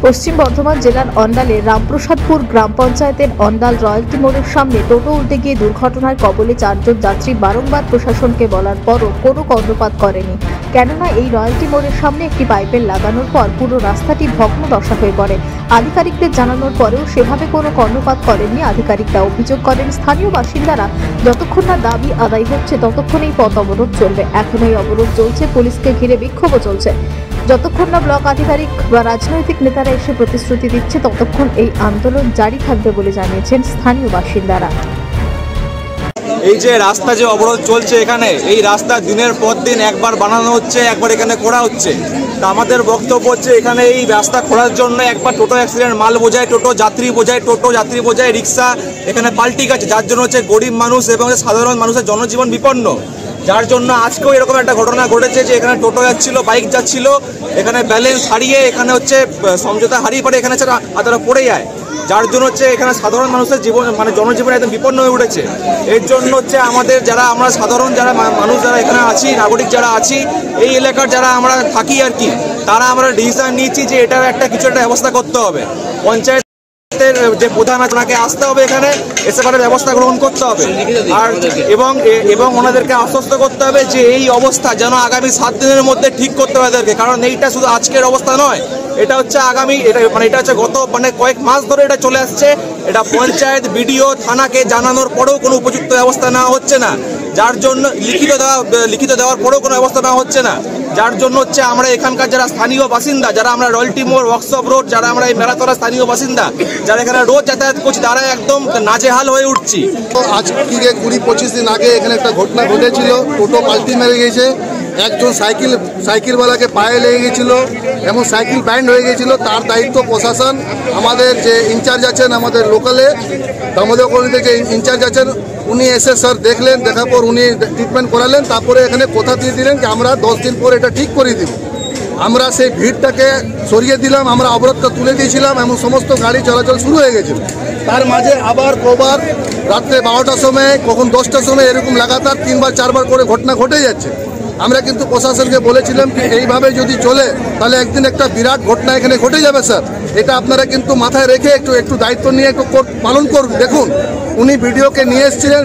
পশ্চিম বর্ধমান জেলার অন্ডালের রামপ্রসাদপুর গ্রাম পঞ্চায়েতের অন্ডাল রয়্যালটি মোড়ের সামনে টোটো উল্টে গিয়ে দুর্ঘটনার কবলে 4 জন যাত্রী বারংবার প্রশাসনকে বলার পরও কোনো কর্ণপাত করেনি। কেননা এই রয়্যালটি মোড়ের সামনে একটি পাইপের লাগানোর পর পুরো রাস্তাটি ভগ্নদশা হয়ে পড়ে। আধিকারিকদের জানানোর পরেও সেভাবে কোনো কর্ণপাত করেননি আধিকারিকরা। অভিযোগ করেন স্থানীয় বাসিন্দারা, যতক্ষণ না দাবি আদায় হচ্ছে ততক্ষণ এই পথ অবরোধ চলবে। এখন এই অবরোধ চলছে, পুলিশকে ঘিরে বিক্ষোভও চলছে। যতক্ষণ না ব্লক আধিকারিক বা রাজনৈতিক নেতারা এসে প্রতিশ্রুতি দিচ্ছে ততক্ষণ এই আন্দোলন জারি থাকবে বলে জানিয়েছেন স্থানীয় বাসিন্দারা। এই যে রাস্তা যে অবরোধ চলছে এখানে, এই রাস্তা দিনের পর দিন একবার বানানো হচ্ছে, একবার এখানে করা হচ্ছে। তা আমাদের বক্তব্য হচ্ছে এখানে এই রাস্তা খোলার জন্য একবার টোটো অ্যাক্সিডেন্ট, মাল বোঝায় টোটো, যাত্রী বোঝায় টোটো, যাত্রী বোঝায় রিক্সা এখানে পাল্টি গেছে, যার জন্য হচ্ছে গরিব মানুষ এবং সাধারণ মানুষের জনজীবন বিপন্ন। যার জন্য আজকেও এরকম একটা ঘটনা ঘটেছে যে এখানে টোটো যাচ্ছিল, বাইক যাচ্ছিল, এখানে ব্যালেন্স হারিয়ে এখানে হচ্ছে সমঝোতা হারিয়ে পড়ে এখানে তারা পড়ে যায়। যার জন্য হচ্ছে এখানে সাধারণ মানুষের জীবন জনজীবন একদম বিপন্ন হয়ে উঠেছে। এর জন্য হচ্ছে আমাদের আমরা সাধারণ মানুষ যারা এখানে আছি, নাগরিক যারা আছি, এই এলাকার যারা আমরা থাকি আর কি, তারা আমরা ডিসিশন নিয়েছি যে এটার কিছু একটা ব্যবস্থা করতে হবে। পঞ্চায়েত যে প্রধান আছে ওনাকে আসতে হবে, এখানে এসে করে ব্যবস্থা গ্রহণ করতে হবে আর এবং ওনাদেরকে আশ্বস্ত করতে হবে যে এই অবস্থা যেন আগামী 7 দিনের মধ্যে ঠিক করতে হবে তাদেরকে। কারণ এইটা শুধু আজকের অবস্থা নয়, এটা হচ্ছে আগামী এটা হচ্ছে গত কয়েক মাস ধরে এটা চলে আসছে। এটা পঞ্চায়েত, বিডিও, থানাকে জানানোর পরেও কোনো উপযুক্ত ব্যবস্থা নেওয়া হচ্ছে না। যার জন্য লিখিত দেওয়ার পরেও কোনো ব্যবস্থা নেওয়া হচ্ছে না। যার জন্য হচ্ছে আমরা এখানকার যারা স্থানীয় বাসিন্দা, যারা আমরা রয়্যালটি মোড়, ওয়ার্কশপ রোড, যারা আমরা এই মেলাতলা স্থানীয় বাসিন্দা, যারা এখানে রোজ যাতায়াত করছি, তারা একদম নাজেহাল হয়ে উঠছি। আজ থেকে 20-25 দিন আগে এখানে একটা ঘটনা ঘটেছিল, টোটো পাল্টি মেরে গেছে, একজন সাইকেলওয়ালাকে পায়ে লেগে গেছিল এবং সাইকেল ব্যান্ড হয়ে গেছিল। তার দায়িত্ব প্রশাসন, আমাদের যে ইনচার্জ আছেন আমাদের লোকালে দামোদর কলোনিতে যে ইনচার্জ আছেন উনি এসে স্যার দেখলেন, দেখার পর উনি ট্রিটমেন্ট করালেন। তারপরে এখানে কথা দিয়ে দিলেন যে আমরা 10 দিন পর এটা ঠিক করে দিব। আমরা সেই ভিড়টাকে সরিয়ে দিলাম, আমরা অবরোধটা তুলে দিয়েছিলাম এবং সমস্ত গাড়ি চলাচল শুরু হয়ে গেছিল। তার মাঝে আবার কবার রাত্রে 12টার সময়, কখন 10টার সময় এরকম লাগাতার 3-4বার করে ঘটনা ঘটে যাচ্ছে। আমরা কিন্তু প্রশাসনকে বলেছিলাম যে এইভাবে যদি চলে তাহলে একদিন একটা বিরাট ঘটনা এখানে ঘটে যাবে স্যার। এটা আপনারা কিন্তু মাথায় রেখে একটু দায়িত্ব নিয়ে একটু পালন করুন। দেখুন উনি ভিডিওকে নিয়ে এসেছিলেন,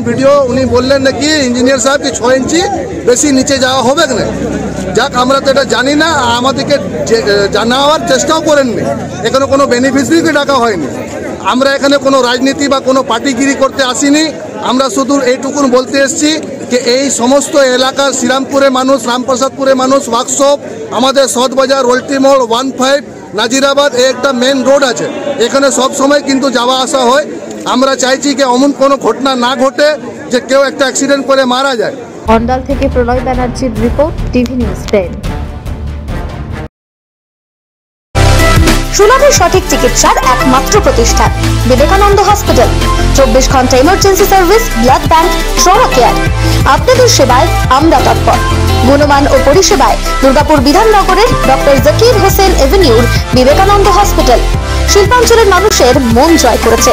উনি বললেন নাকি ইঞ্জিনিয়ার সাহেব কি 6 ইঞ্চি বেশি নিচে যাওয়া হবে না। যাক, আমরা তো এটা জানি না, আমাদেরকে জানাওয়ার চেষ্টাও করেননি। এখানে কোনো বেনিফিশিয়ারিকে ডাকা হয়নি। আমরা এখানে কোনো রাজনীতি বা কোনো পার্টিগিরি করতে আসিনি। আমরা শুধু এইটুকুন বলতে এসেছি যে এই সমস্ত এলাকার শ্রীরামপুরের মানুষ, রামপ্রসাদপুরের মানুষ, ওয়ার্কশপ, আমাদের সদবাজার, রয়্যালটি মোড়, 15 নাজিরাবাদ, এই একটা মেন রোড আছে, এখানে সব সময় কিন্তু যাওয়া আসা হয়। আমরা চাইছি যে এমন কোনো ঘটনা না ঘটে যে কেউ একটা অ্যাক্সিডেন্ট করে মারা যায়। অন্ডাল থেকে প্রলয় ব্যানার্জির রিপোর্ট, টিভি নিউজ 10। সুলভের সঠিক চিকিৎসার একমাত্র প্রতিষ্ঠান বিবেকানন্দ হসপিটাল। 24 ঘন্টা emergency service, blood bank, trauma care. আপনাদের সেবায় আমরা তৎপর। গুণমান ও পরিষেবায় দুর্গাপুর বিধাননগরের ডক্টর জাকির হোসেন এভিনিউর বিবেকানন্দ হসপিটাল শিল্পাঞ্চলের মানুষের মন জয় করেছে।